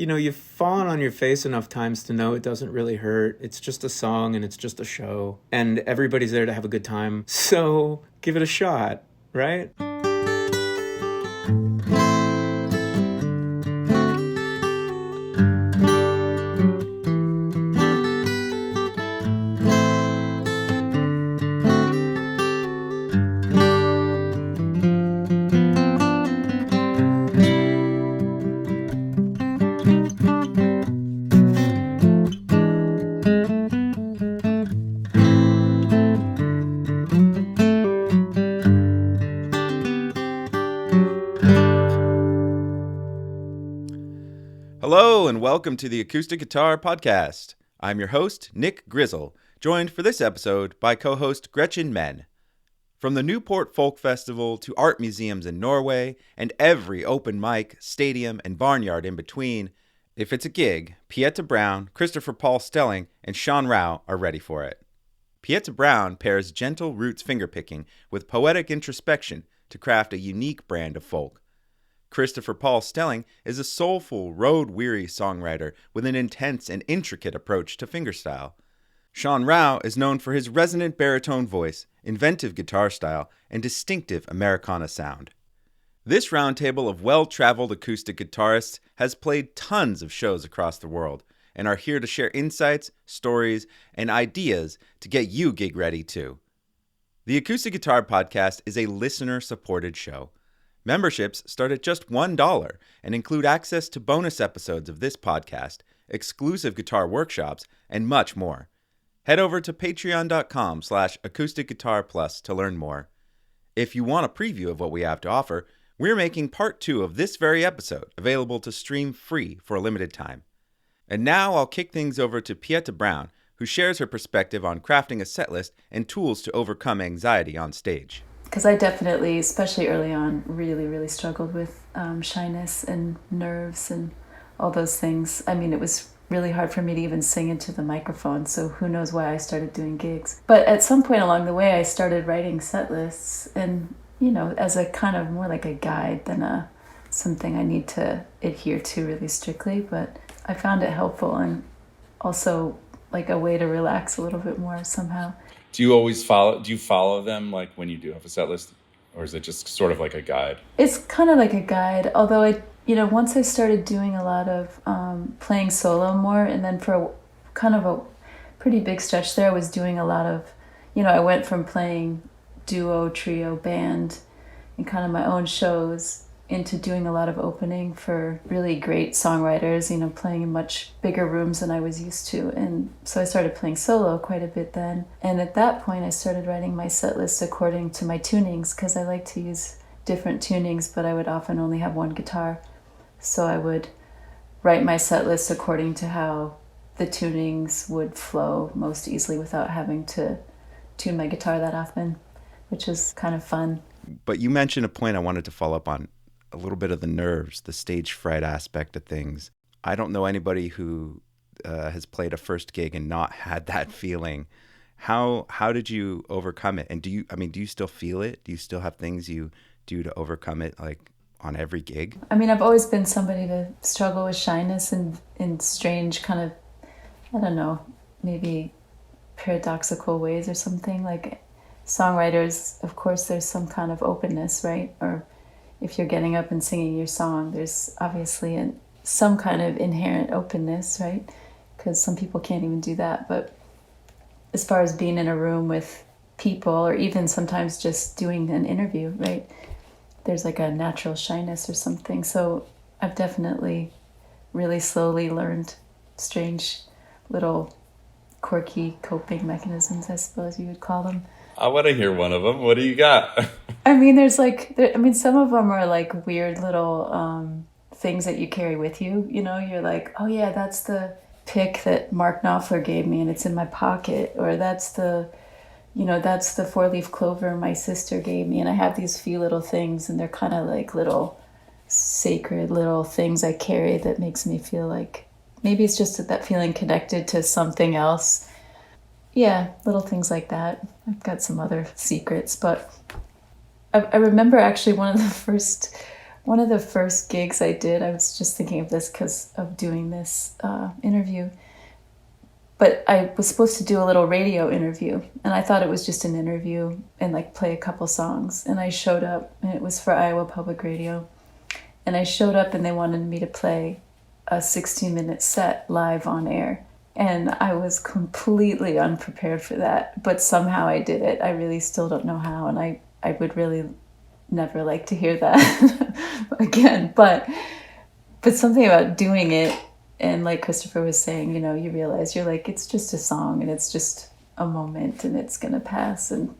You've fallen on your face enough times to know it doesn't really hurt. It's just a song and it's just a show. And everybody's there to have a good time. So give it a shot, right? Hello and welcome to the Acoustic Guitar Podcast. I'm your host, Nick Grizzle, joined for this episode by co-host Gretchen Men. From the Newport Folk Festival to art museums in Norway and every open mic, stadium, and barnyard in between, if it's a gig, Pieta Brown, Paul Stelling, and Sean Rowe are ready for it. Pieta Brown pairs gentle roots fingerpicking with poetic introspection to craft a unique brand of folk. Paul Stelling is a soulful, road-weary songwriter with an intense and intricate approach to fingerstyle. Sean Rowe is known for his resonant baritone voice, inventive guitar style, and distinctive Americana sound. This roundtable of well-traveled acoustic guitarists has played tons of shows across the world and are here to share insights, stories, and ideas to get you gig ready too. The Acoustic Guitar Podcast is a listener-supported show. Memberships start at just $1 and include access to bonus episodes of this podcast, exclusive guitar workshops, and much more. Head over to patreon.com/acousticguitarplus to learn more. If you want a preview of what we have to offer, we're making part 2 of this very episode available to stream free for a limited time. And now I'll kick things over to Pieta Brown, who shares her perspective on crafting a setlist and tools to overcome anxiety on stage. Because I definitely, especially early on, really struggled with shyness and nerves and all those things. I mean, it was really hard for me to even sing into the microphone, so who knows why I started doing gigs. But at some point along the way, I started writing set lists and, as a kind of more like a guide than something I need to adhere to really strictly. But I found it helpful and also like a way to relax a little bit more somehow. Do you follow them like when you do have a set list, or is it just sort of like a guide? It's kind of like a guide, although once I started doing a lot of playing solo more, and then for kind of a pretty big stretch there, I was doing a lot of, I went from playing duo, trio, band, and kind of my own shows into doing a lot of opening for really great songwriters, playing in much bigger rooms than I was used to. And so I started playing solo quite a bit then. And at that point, I started writing my set list according to my tunings, because I like to use different tunings, but I would often only have one guitar. So I would write my set list according to how the tunings would flow most easily without having to tune my guitar that often, which was kind of fun. But you mentioned a point I wanted to follow up on. A little bit of the nerves, the stage fright aspect of things. I don't know anybody who has played a first gig and not had that feeling. How did you overcome it? And do you still feel it? Do you still have things you do to overcome it, like on every gig? I mean, I've always been somebody to struggle with shyness and in strange kind of, I don't know, maybe paradoxical ways or something. Like songwriters, of course, there's some kind of openness, right? Or if you're getting up and singing your song, there's obviously some kind of inherent openness, right? Because some people can't even do that. But as far as being in a room with people, or even sometimes just doing an interview, right? There's like a natural shyness or something. So I've definitely really slowly learned strange little quirky coping mechanisms, I suppose you would call them. I want to hear one of them. What do you got? I mean, some of them are like weird little things that you carry with you. You're like, oh yeah, that's the pick that Mark Knopfler gave me and it's in my pocket. Or that's the 4-leaf clover my sister gave me. And I have these few little things and they're kind of like little sacred little things I carry that makes me feel like maybe it's just that feeling connected to something else. Yeah, little things like that. I've got some other secrets, but I remember actually one of the first One of the first gigs I did, I was just thinking of this because of doing this interview, but I was supposed to do a little radio interview, and I thought it was just an interview and like play a couple songs. And I showed up, and it was for Iowa Public Radio. And I showed up, and they wanted me to play a 16-minute set live on air. And I was completely unprepared for that, but somehow I did it. I really still don't know how, and I would really never like to hear that again. But something about doing it, and like Christopher was saying, you know, you realize you're like, it's just a song, and it's just a moment, and it's gonna pass. And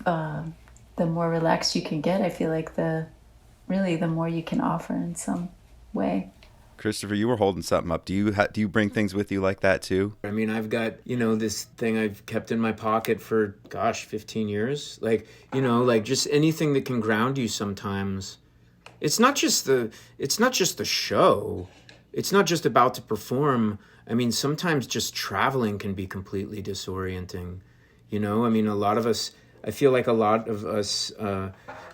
the more relaxed you can get, I feel like the more you can offer in some way. Christopher, you were holding something up. Do you bring things with you like that too? I mean, I've got, you know, this thing I've kept in my pocket for, 15 years. Like, you know, like just anything that can ground you sometimes. It's not just the show. It's not just about to perform. I mean, sometimes just traveling can be completely disorienting. You know, I mean, I feel like a lot of us,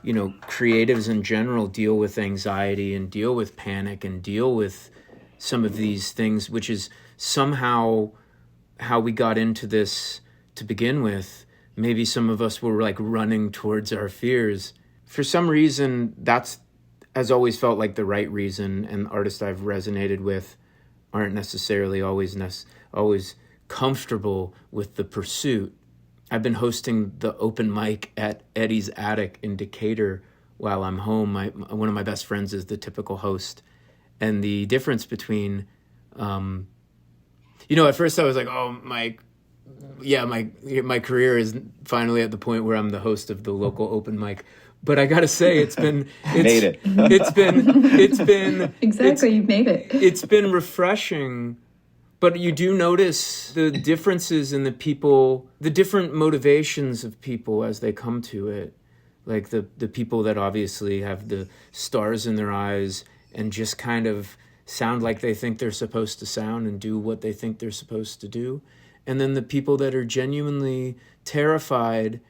you know, creatives in general deal with anxiety and deal with panic and deal with some of these things, which is somehow how we got into this to begin with. Maybe some of us were like running towards our fears. For some reason, that's has always felt like the right reason, and artists I've resonated with aren't necessarily always comfortable with the pursuit. I've been hosting the open mic at Eddie's Attic in Decatur while I'm home. One of my best friends is the typical host. And the difference between, you know, at first I was like, oh, my career is finally at the point where I'm the host of the local open mic. But I got to say, you made it. Exactly, you made it. It's been refreshing. But you do notice the differences in the people, the different motivations of people as they come to it. Like the people that obviously have the stars in their eyes and just kind of sound like they think they're supposed to sound and do what they think they're supposed to do. And then the people that are genuinely terrified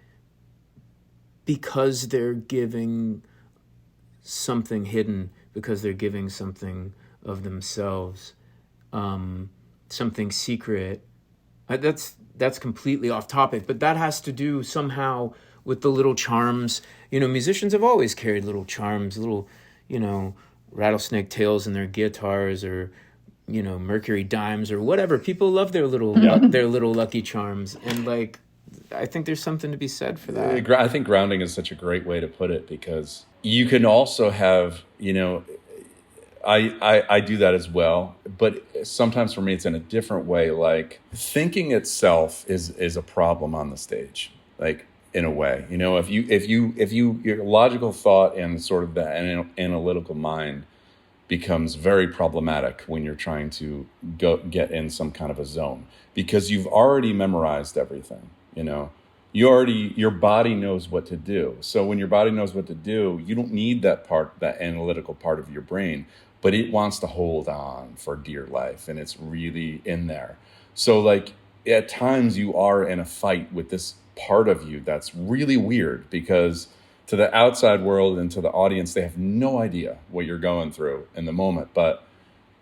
because they're giving something hidden, because they're giving something of themselves. Something secret. That's completely off topic, but that has to do somehow with the little charms. You know, musicians have always carried little charms, little, you know, rattlesnake tails in their guitars, or, you know, mercury dimes or whatever. People love their little lucky charms, and like, I think there's something to be said for that. I think grounding is such a great way to put it, because you can also have, you know, I do that as well, but sometimes for me it's in a different way. Like, thinking itself is a problem on the stage, like, in a way. You know, if your logical thought and sort of the analytical mind becomes very problematic when you're trying to get in some kind of a zone, because you've already memorized everything. You know, your body knows what to do. So when your body knows what to do, you don't need that analytical part of your brain, but it wants to hold on for dear life, and it's really in there. So like, at times you are in a fight with this part of you that's really weird, because to the outside world and to the audience, they have no idea what you're going through in the moment. But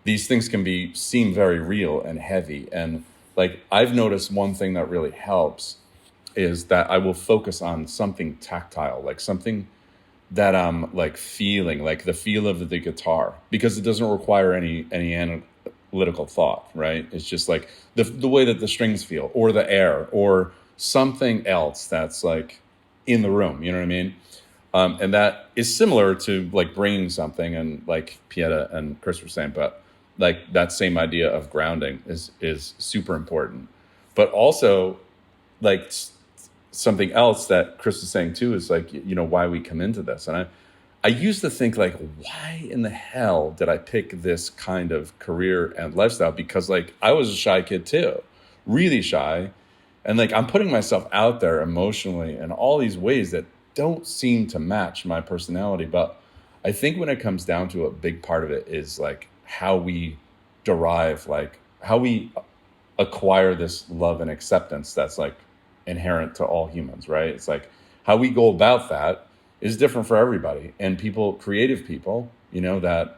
these things can seem very real and heavy. And like, I've noticed one thing that really helps is that I will focus on something tactile, like something that I'm like feeling, like the feel of the guitar, because it doesn't require any analytical thought, right? It's just like the way that the strings feel, or the air, or something else that's like in the room, you know what I mean? And that is similar to like bringing something, and like Pieta and Chris were saying, but like that same idea of grounding is super important. But also, like, something else that Chris is saying too is like, you know, why we come into this. And I used to think like, why in the hell did I pick this kind of career and lifestyle? Because like, I was a shy kid too, really shy. And like, I'm putting myself out there emotionally in all these ways that don't seem to match my personality. But I think when it comes down to a big part of it is like how we derive, like how we acquire this love and acceptance that's like inherent to all humans, right? It's like how we go about that is different for everybody. And creative people, that,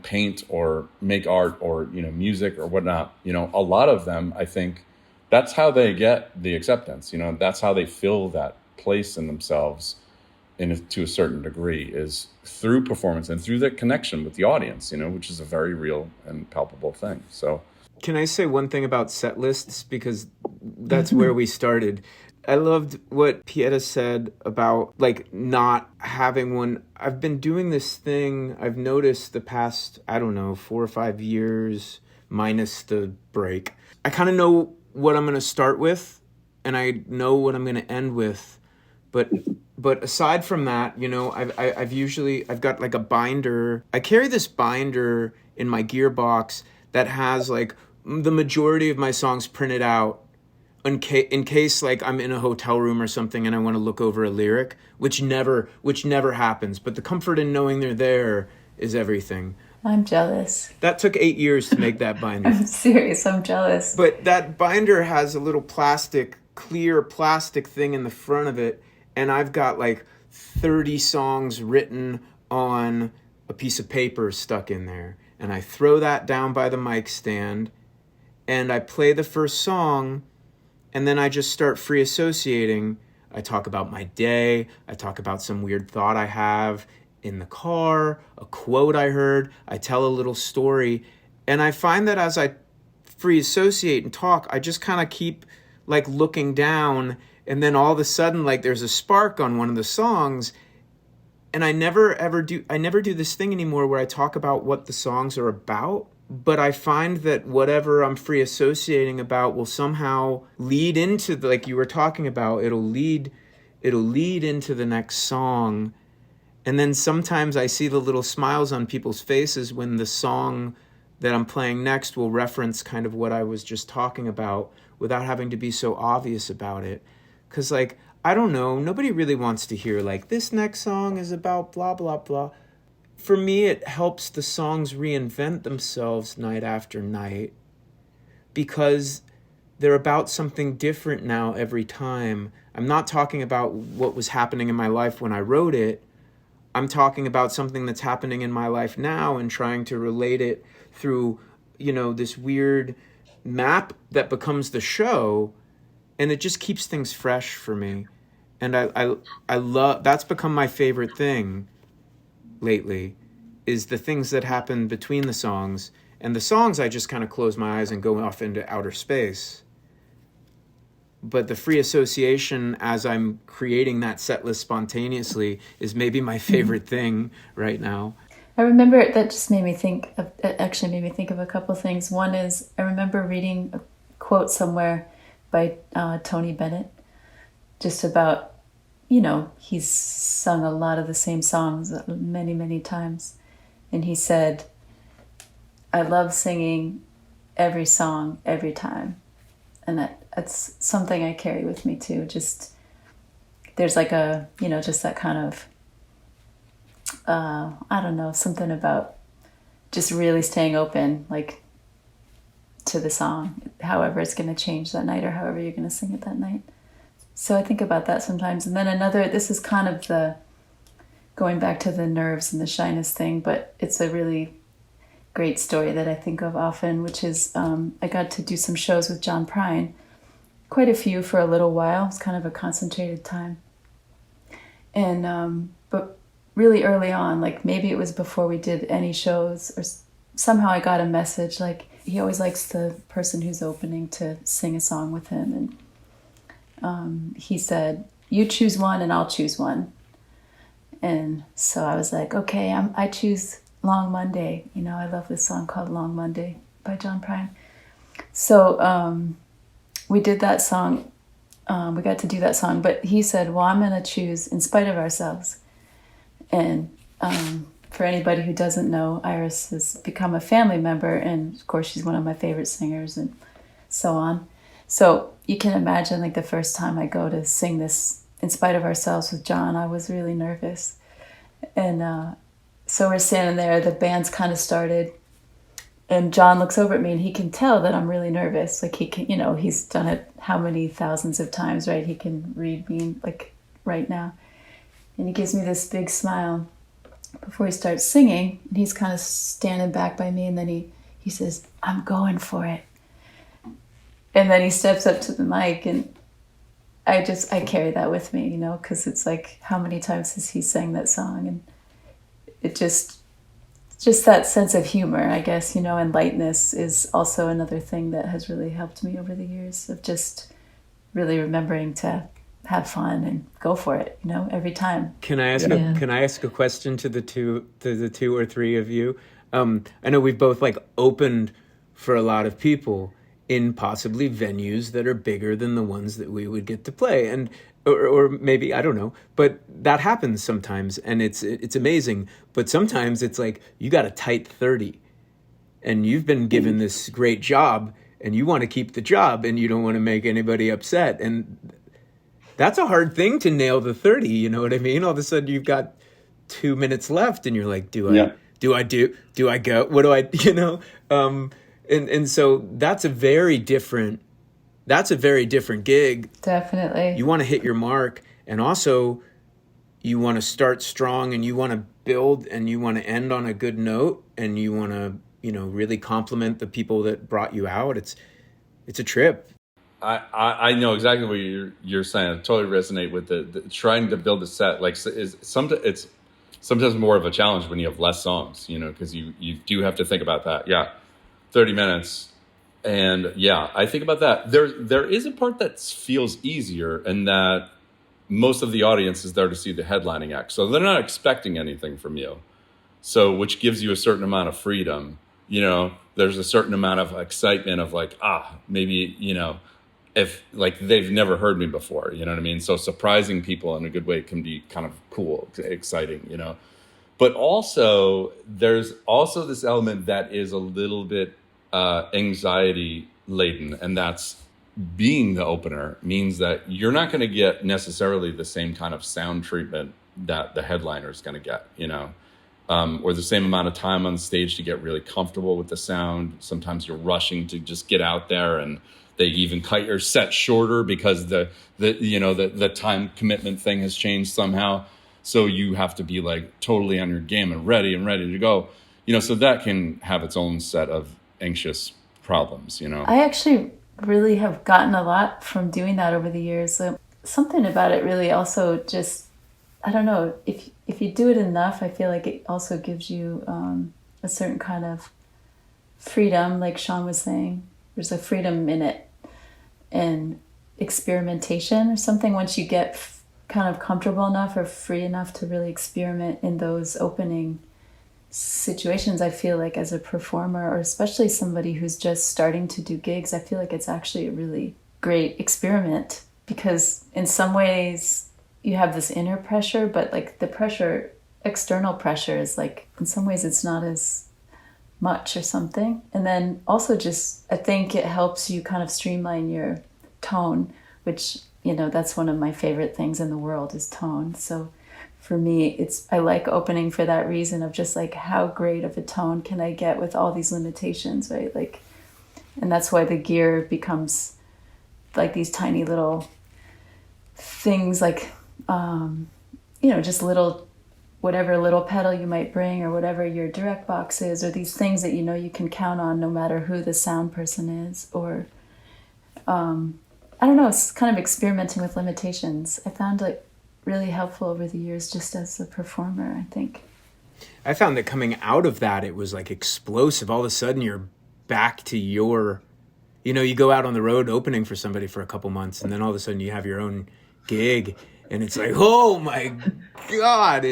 paint or make art or, music or whatnot, a lot of them, I think that's how they get the acceptance, that's how they fill that place in themselves to a certain degree, is through performance and through the connection with the audience, which is a very real and palpable thing. So can I say one thing about set lists? Because that's where we started. I loved what Pieta said about like not having one. I've been doing this thing, I've noticed the past, 4 or 5 years, minus the break. I kind of know what I'm going to start with, and I know what I'm going to end with. But aside from that, I've got like a binder. I carry this binder in my gearbox that has like the majority of my songs printed out in case like I'm in a hotel room or something and I want to look over a lyric, which never happens. But the comfort in knowing they're there is everything. I'm jealous. That took 8 years to make that binder. I'm serious, I'm jealous. But that binder has a little clear plastic thing in the front of it, and I've got like 30 songs written on a piece of paper stuck in there. And I throw that down by the mic stand, and I play the first song, and then I just start free associating. I talk about my day. I talk about some weird thought I have in the car, a quote I heard. I tell a little story. And I find that as I free associate and talk, I just kind of keep like looking down, and then all of a sudden like there's a spark on one of the songs. And I never do this thing anymore where I talk about what the songs are about. But I find that whatever I'm free associating about will somehow lead into, like you were talking about, it'll lead into the next song. And then sometimes I see the little smiles on people's faces when the song that I'm playing next will reference kind of what I was just talking about without having to be so obvious about it. Because like, I don't know, nobody really wants to hear like, this next song is about blah, blah, blah. For me, it helps the songs reinvent themselves night after night because they're about something different now every time. I'm not talking about what was happening in my life when I wrote it. I'm talking about something that's happening in my life now and trying to relate it through, this weird map that becomes the show, and it just keeps things fresh for me. And I love, that's become my favorite thing lately, is the things that happen between the songs. And the songs, I just kind of close my eyes and go off into outer space. But the free association as I'm creating that set list spontaneously is maybe my favorite thing right now. I remember that just made me think of a couple of things. One is I remember reading a quote somewhere by Tony Bennett, just about, he's sung a lot of the same songs many, many times. And he said, I love singing every song, every time. And that's something I carry with me too. Just, there's like a, just that kind of, I don't know, something about just really staying open, like to the song, however it's going to change that night or however you're going to sing it that night. So I think about that sometimes. And then this is kind of going back to the nerves and the shyness thing, but it's a really great story that I think of often, which is I got to do some shows with John Prine, quite a few for a little while. It was kind of a concentrated time. And but really early on, like maybe it was before we did any shows, or somehow I got a message like he always likes the person who's opening to sing a song with him. And he said, you choose one and I'll choose one. And so I was like, okay, I choose Long Monday. I love this song called Long Monday by John Prine. So we did that song. We got to do that song. But he said, well, I'm going to choose In Spite of Ourselves. And for anybody who doesn't know, Iris has become a family member. And, of course, she's one of my favorite singers and so on. So you can imagine, like, the first time I go to sing this In Spite of Ourselves with John, I was really nervous. And so we're standing there, the band's kind of started, and John looks over at me and he can tell that I'm really nervous. Like he can, he's done it how many thousands of times, right? He can read me like right now. And he gives me this big smile before he starts singing. And he's kind of standing back by me. And then he says, "I'm going for it." And then he steps up to the mic, and I carry that with me, because it's like, how many times has he sang that song? And it just that sense of humor, I guess, and lightness is also another thing that has really helped me over the years, of just really remembering to have fun and go for it, every time. Can I ask a question to the two or three of you? I know we've both opened for a lot of people in possibly venues that are bigger than the ones that we would get to play, and or maybe, I don't know, but that happens sometimes, and it's amazing. But sometimes it's like you got a tight 30, and you've been given this great job, and you want to keep the job, and you don't want to make anybody upset, and that's a hard thing to nail the 30. You know what I mean? All of a sudden you've got 2 minutes left, and you're like, do I go? What do I? And so that's a very different gig. Definitely. You want to hit your mark, and also you want to start strong, and you want to build, and you want to end on a good note, and you want to, really compliment the people that brought you out. It's a trip. I know exactly what you're saying. I totally resonate with the trying to build a set. It's sometimes more of a challenge when you have less songs, because you do have to think about that. Yeah. 30 minutes. And yeah, I think about that. There is a part that feels easier, in that most of the audience is there to see the headlining act. So they're not expecting anything from you. So, which gives you a certain amount of freedom. There's a certain amount of excitement of maybe, if they've never heard me before, you know what I mean? So surprising people in a good way can be kind of cool, exciting, But also, there's also this element that is a little bit anxiety laden, and that's being the opener means that you're not going to get necessarily the same kind of sound treatment that the headliner is going to get, or the same amount of time on stage to get really comfortable with the sound. Sometimes you're rushing to just get out there, and they even cut your set shorter because the time commitment thing has changed somehow. So you have to be totally on your game and ready to go, so that can have its own set of anxious problems, I actually really have gotten a lot from doing that over the years. Something about it really also just, I don't know, if you do it enough, I feel like it also gives you a certain kind of freedom, like Sean was saying. There's a freedom in it, and experimentation or something. Once you get kind of comfortable enough or free enough to really experiment in those opening situations, I feel like as a performer, or especially somebody who's just starting to do gigs, I feel like it's actually a really great experiment, because in some ways you have this inner pressure, but the pressure, external pressure, is in some ways it's not as much or something. And then also just, I think it helps you kind of streamline your tone, which, that's one of my favorite things in the world is tone. So for me, I like opening for that reason of just how great of a tone can I get with all these limitations, right? And that's why the gear becomes these tiny little things, just whatever little pedal you might bring, or whatever your direct box is, or these things that you can count on no matter who the sound person is, or I don't know, it's kind of experimenting with limitations. I found it really helpful over the years just as a performer, I think. I found that coming out of that, it was explosive. All of a sudden you're back to your, you go out on the road opening for somebody for a couple months, and then all of a sudden you have your own gig, and it's oh my God,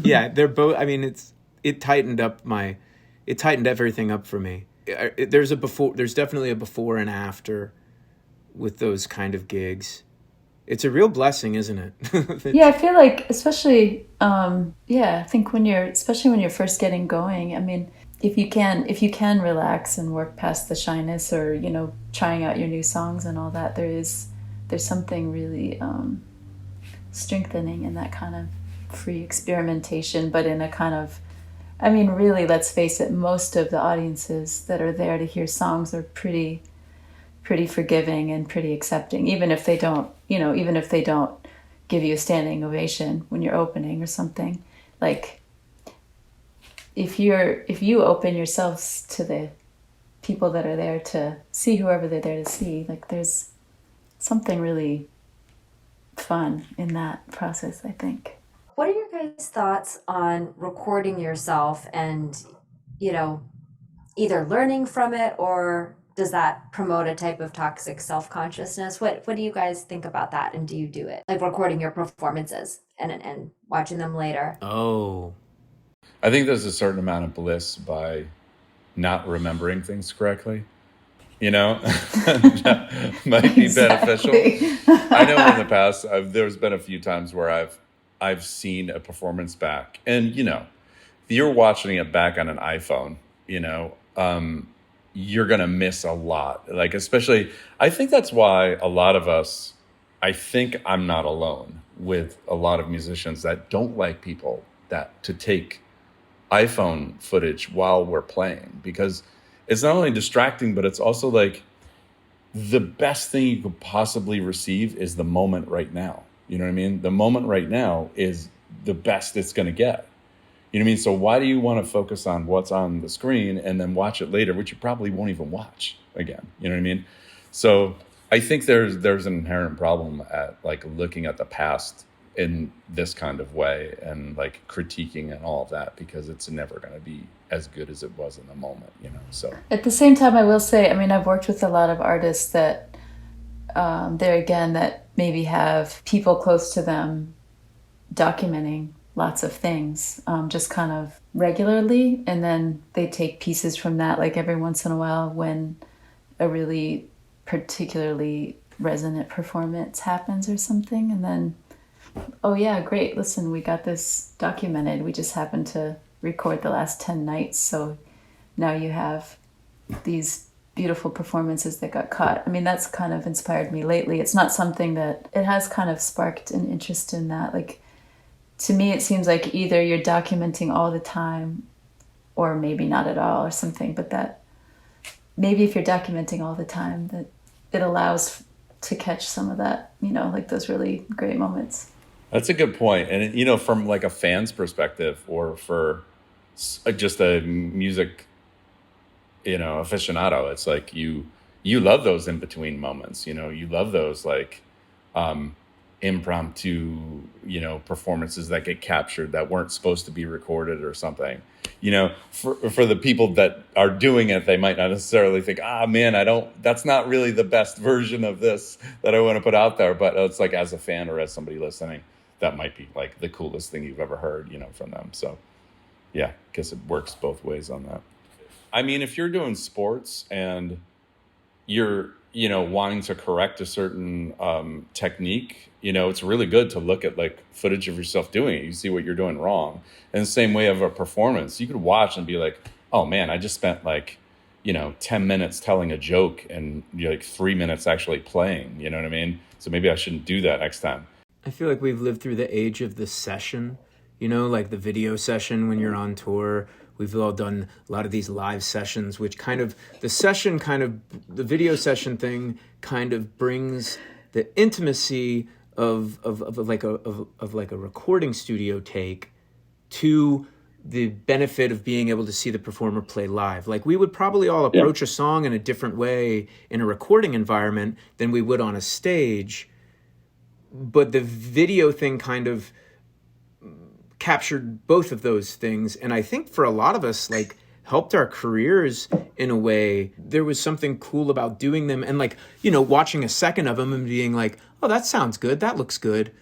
yeah, they're both, I mean, it tightened everything up for me. There's definitely a before and after with those kind of gigs. It's a real blessing, isn't it? Yeah, I feel like, especially, I think especially when you're first getting going, I mean, if you can relax and work past the shyness, or, trying out your new songs and all that, there's something really strengthening in that kind of free experimentation, but in a kind of, I mean, really, let's face it, most of the audiences that are there to hear songs are pretty forgiving and pretty accepting, even if they don't give you a standing ovation when you're opening or something. Like, if you open yourselves to the people that are there to see whoever they're there to see, like, there's something really fun in that process, I think. What are your guys' thoughts on recording yourself and, either learning from it, or does that promote a type of toxic self-consciousness? What do you guys think about that, and do you do it? Like recording your performances and watching them later? Oh. I think there's a certain amount of bliss by not remembering things correctly. That might be beneficial. I know in the past, there's been a few times where I've seen a performance back, and if you're watching it back on an iPhone, you're gonna miss a lot. Like, especially, I think that's why a lot of us, I think I'm not alone with a lot of musicians that don't like people to take iPhone footage while we're playing, because it's not only distracting, but it's also like the best thing you could possibly receive is the moment right now. You know what I mean? The moment right now is the best it's going to get. You know what I mean? So why do you want to focus on what's on the screen and then watch it later, which you probably won't even watch again? You know what I mean? So I think there's an inherent problem at like looking at the past in this kind of way and like critiquing and all of that, because it's never going to be as good as it was in the moment, so. At the same time, I will say, I've worked with a lot of artists that that maybe have people close to them documenting lots of things, just kind of regularly, and then they take pieces from that, like every once in a while when a really particularly resonant performance happens or something, and then, oh yeah, great, listen, we got this documented, we just happened to record the last 10 nights, so now you have these beautiful performances that got caught. That's kind of inspired me lately. It's not something that, it has kind of sparked an interest in that. Like, to me, it seems like either you're documenting all the time or maybe not at all or something, but that maybe if you're documenting all the time, that it allows to catch some of that, like those really great moments. That's a good point. And, from like a fan's perspective, or for just a music, aficionado, it's like you love those in between moments, you love those like impromptu, performances that get captured that weren't supposed to be recorded or something. For the people that are doing it, they might not necessarily think, man, that's not really the best version of this that I want to put out there. But it's like, as a fan or as somebody listening, that might be like the coolest thing you've ever heard, from them. So yeah, I guess it works both ways on that. If you're doing sports and you're, wanting to correct a certain technique, it's really good to look at like footage of yourself doing it. You see what you're doing wrong. And the same way of a performance, you could watch and be like, oh man, I just spent like, 10 minutes telling a joke and like 3 minutes actually playing, you know what I mean? So maybe I shouldn't do that next time. I feel like we've lived through the age of the session, like the video session when you're on tour. We've all done a lot of these live sessions, which the video session thing kind of brings the intimacy of like a recording studio take to the benefit of being able to see the performer play live. Like, we would probably all approach a song in a different way in a recording environment than we would on a stage. But the video thing kind of captured both of those things, and I think for a lot of us, like, helped our careers in a way. There was something cool about doing them and like, watching a second of them and being like, oh, that sounds good, that looks good,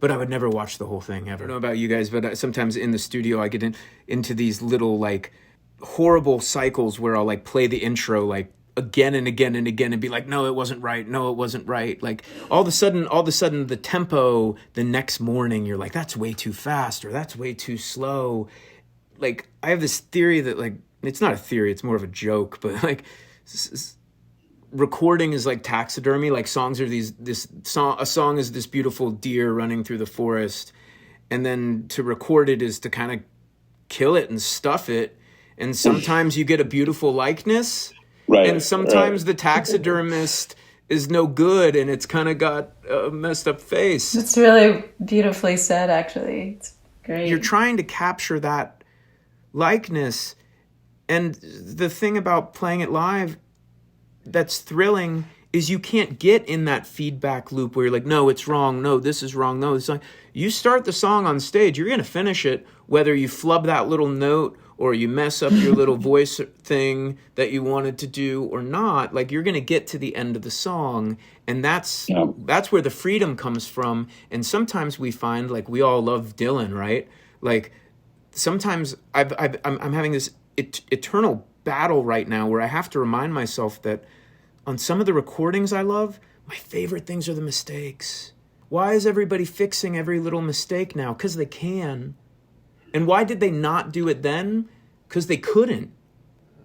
but I would never watch the whole thing ever. I don't know about you guys, but sometimes in the studio I get into these little like horrible cycles where I'll like play the intro like again and again and again and be like, no, it wasn't right. Like all of a sudden the tempo the next morning, you're like, that's way too fast or that's way too slow. Like, I have this theory that, like, it's not a theory, it's more of a joke, but like recording is like taxidermy. Like, songs are a song is this beautiful deer running through the forest, and then to record it is to kind of kill it and stuff it. And sometimes you get a beautiful likeness. Right, and sometimes the taxidermist is no good and it's kind of got a messed up face. It's really beautifully said, actually. It's great. You're trying to capture that likeness. And the thing about playing it live that's thrilling is you can't get in that feedback loop where you're like, no, it's wrong. No, this is wrong. No, it's wrong. You start the song on stage, you're going to finish it, whether you flub that little note or you mess up your little voice thing that you wanted to do or not. Like, you're going to get to the end of the song. And that's where the freedom comes from. And sometimes we find, like, we all love Dylan, right? Like, sometimes I'm having this eternal battle right now where I have to remind myself that on some of the recordings I love, my favorite things are the mistakes. Why is everybody fixing every little mistake now? Because they can. And why did they not do it then? Because they couldn't.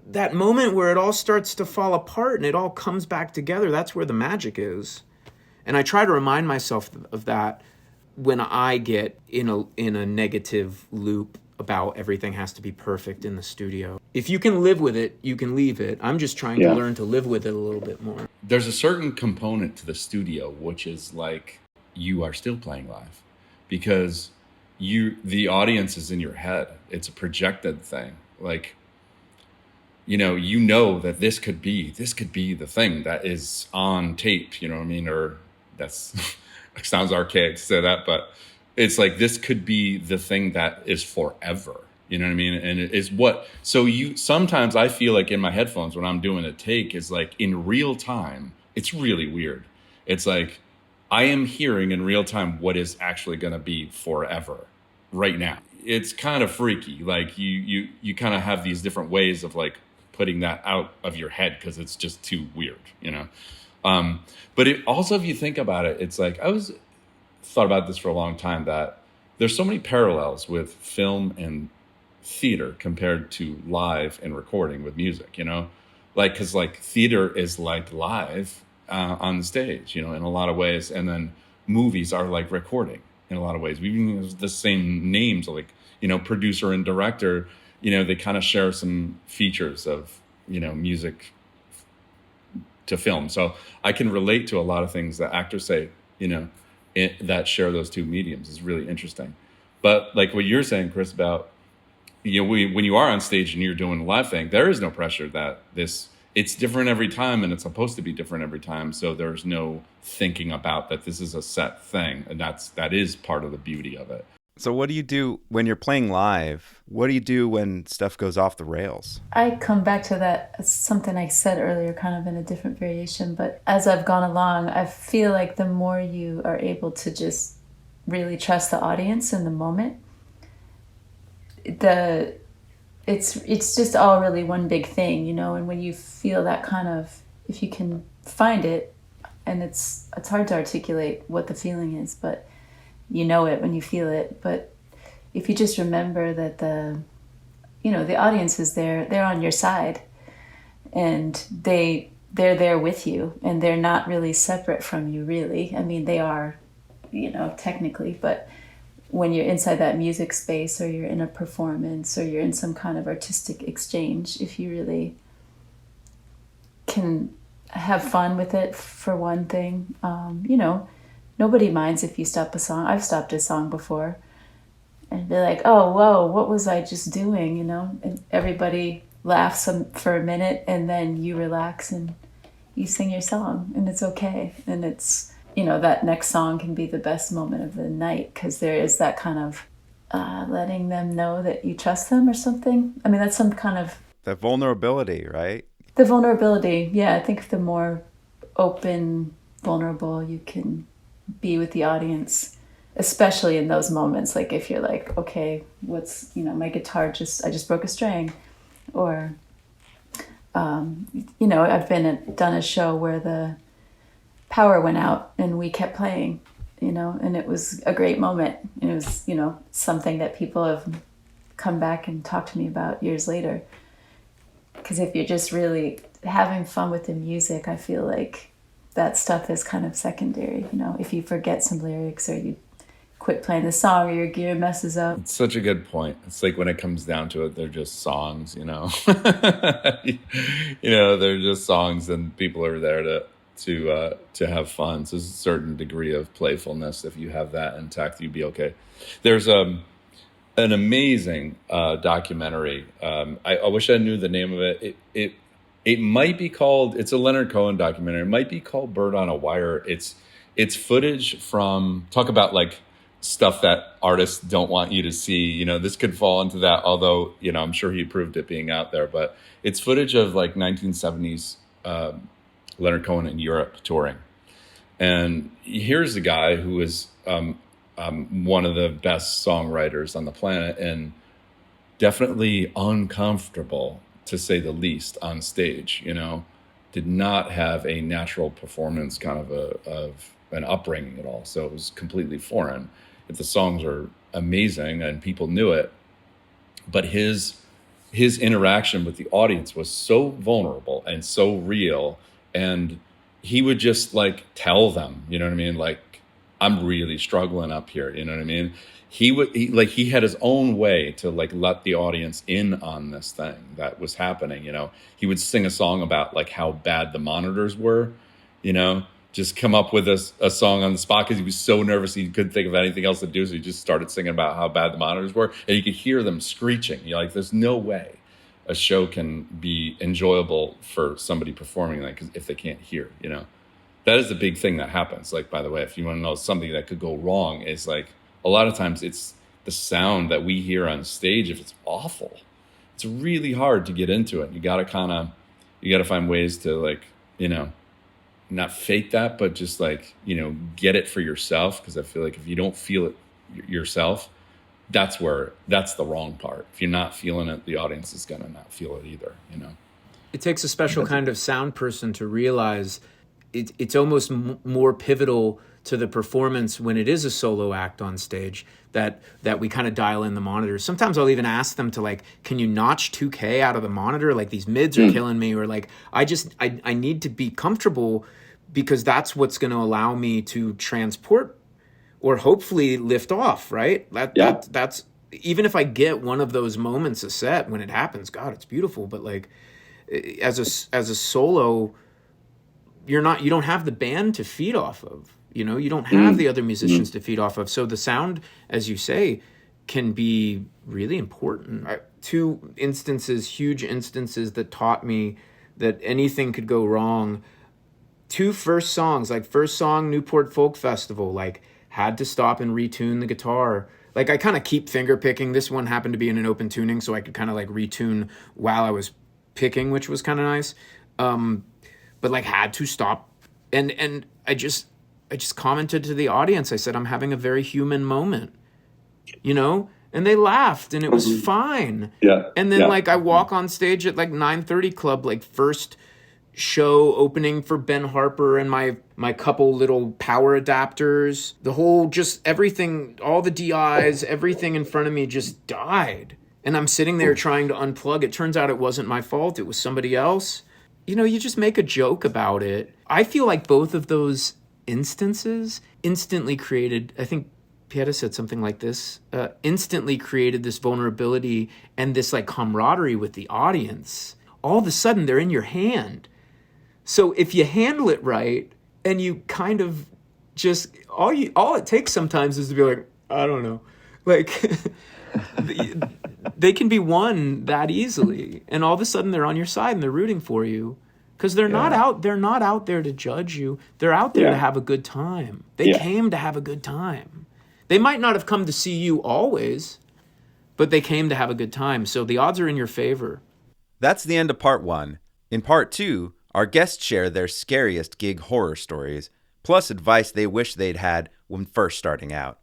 That moment where it all starts to fall apart and it all comes back together, that's where the magic is. And I try to remind myself of that when I get in a negative loop about everything has to be perfect in the studio. If you can live with it, you can leave it. I'm just trying to learn to live with it a little bit more. There's a certain component to the studio, which is like you are still playing live because the audience is in your head. It's a projected thing. Like, you know that this could be the thing that is on tape, you know what I mean? Or that's, it sounds archaic to say that, but it's like, this could be the thing that is forever. You know what I mean? And it is sometimes I feel like in my headphones when I'm doing a take is like in real time, it's really weird. It's like, I am hearing in real time what is actually going to be forever right now. It's kind of freaky. Like you kind of have these different ways of like putting that out of your head because it's just too weird, But it also, if you think about it, it's like, thought about this for a long time, that there's so many parallels with film and theater compared to live and recording with music, because like theater is like live on the stage, in a lot of ways. And then movies are like recording in a lot of ways. We even use the same names, like, producer and director, they kind of share some features of, music to film. So I can relate to a lot of things that actors say, that share those two mediums is really interesting. But like what you're saying, Chris, about, when you are on stage and you're doing a live thing, there is no pressure that it's different every time and it's supposed to be different every time. So there's no thinking about that this is a set thing. And that is part of the beauty of it. So what do you do when you're playing live? What do you do when stuff goes off the rails? I come back to that. It's something I said earlier, kind of in a different variation. But as I've gone along, I feel like the more you are able to just really trust the audience in the moment, it's just all really one big thing, And when you feel that kind of, if you can find it, and it's hard to articulate what the feeling is, but you know it when you feel it. But if you just remember that the audience is there, they're on your side, and they're there with you, and they're not really separate from you, really. I mean, they are, technically, but when you're inside that music space, or you're in a performance, or you're in some kind of artistic exchange, if you really can have fun with it, for one thing, nobody minds if you stop a song. I've stopped a song before and be like, oh, whoa, what was I just doing, And everybody laughs for a minute, and then you relax and you sing your song, and it's okay. And it's, that next song can be the best moment of the night, because there is that kind of letting them know that you trust them or something. I mean, that's some kind of... The vulnerability, right? The vulnerability, yeah. I think the more open, vulnerable you can be with the audience, especially in those moments, like if you're like, okay, what's, my guitar I just broke a string, or I've done a show where the power went out and we kept playing, and it was a great moment, and it was something that people have come back and talked to me about years later, because if you're just really having fun with the music, I feel like that stuff is kind of secondary. If you forget some lyrics, or you quit playing the song, or your gear messes up. It's such a good point. It's like when it comes down to it, they're just songs, They're just songs, and people are there to to have fun. So there's a certain degree of playfulness. If you have that intact, you'd be okay. There's an amazing documentary. I wish I knew the name of it. It might be called. It's a Leonard Cohen documentary. It might be called Bird on a Wire. It's footage from, talk about like stuff that artists don't want you to see. You know, this could fall into that, although, you know, I'm sure he approved it being out there, but it's footage of like 1970s Leonard Cohen in Europe touring. And here's a guy who is one of the best songwriters on the planet, and definitely uncomfortable, to say the least, on stage. You know, did not have a natural performance kind of an upbringing at all. So it was completely foreign. If the songs are amazing and people knew it, but his interaction with the audience was so vulnerable and so real, and he would just like tell them, you know what I mean? Like, I'm really struggling up here, you know what I mean? He had his own way to like let the audience in on this thing that was happening, you know? He would sing a song about like how bad the monitors were, you know? Just come up with a song on the spot because he was so nervous he couldn't think of anything else to do, so he just started singing about how bad the monitors were, and you could hear them screeching. You're like, there's no way a show can be enjoyable for somebody performing that if they can't hear, you know? That is the big thing that happens. Like, by the way, if you want to know something that could go wrong, is like a lot of times it's the sound that we hear on stage. If it's awful, it's really hard to get into it. You got to find ways to, like, you know, not fake that, but just like, you know, get it for yourself. Because I feel like if you don't feel it yourself, that's the wrong part. If you're not feeling it, the audience is going to not feel it either, you know? It takes a special kind of sound person to realize it's almost more pivotal to the performance when it is a solo act on stage that we kind of dial in the monitors. Sometimes I'll even ask them to, like, can you notch 2K out of the monitor? Like, these mids are killing me, or like, I need to be comfortable, because that's what's going to allow me to transport or hopefully lift off, right? That's even if I get one of those moments a set when it happens, God, it's beautiful. But like, as a solo, you don't have the band to feed off of. You know, you don't have the other musicians to feed off of. So the sound, as you say, can be really important. Two instances, huge instances, that taught me that anything could go wrong. First song, Newport Folk Festival, like, had to stop and retune the guitar. Like, I kind of keep finger picking. This one happened to be in an open tuning, so I could kind of like retune while I was picking, which was kind of nice. But like, had to stop. And I just commented to the audience. I said, I'm having a very human moment, you know? And they laughed, and it was fine. Yeah. And then like, I walk on stage at like 9:30 Club, like first show opening for Ben Harper, and my couple little power adapters, the whole, just everything, all the DIs, everything in front of me just died. And I'm sitting there trying to unplug. It turns out it wasn't my fault. It was somebody else. You know, you just make a joke about it. I feel like both of those instances instantly created, I think Pieta said something like this, instantly created this vulnerability and this like camaraderie with the audience. All of a sudden, they're in your hand. So if you handle it right, and you kind of just, all it takes sometimes is to be like, I don't know, like, they can be won that easily, and all of a sudden they're on your side and they're rooting for you, because they're not out there to judge you. They're out there to have a good time. They came to have a good time. They might not have come to see you always, but they came to have a good time. So the odds are in your favor. That's the end of part 1. In part 2, our guests share their scariest gig horror stories, plus advice they wish they'd had when first starting out.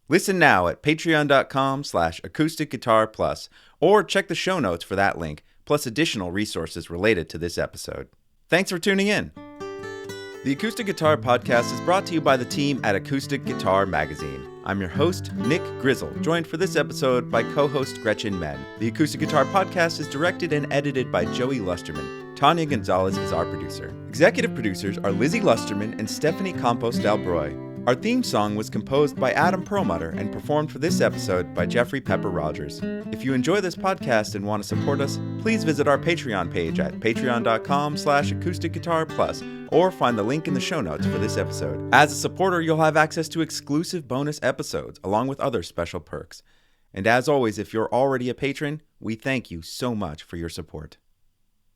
Listen now at patreon.com/acousticguitarplus, or check the show notes for that link, plus additional resources related to this episode. Thanks for tuning in. The Acoustic Guitar Podcast is brought to you by the team at Acoustic Guitar Magazine. I'm your host, Nick Grizzle, joined for this episode by co-host Gretchen Menn. The Acoustic Guitar Podcast is directed and edited by Joey Lusterman. Tanya Gonzalez is our producer. Executive producers are Lyzy Lusterman and Stephanie Campos del Broi. Our theme song was composed by Adam Perlmutter and performed for this episode by Jeffrey Pepper Rogers. If you enjoy this podcast and want to support us, please visit our Patreon page at patreon.com/acousticguitarplus or find the link in the show notes for this episode. As a supporter, you'll have access to exclusive bonus episodes along with other special perks. And as always, if you're already a patron, we thank you so much for your support.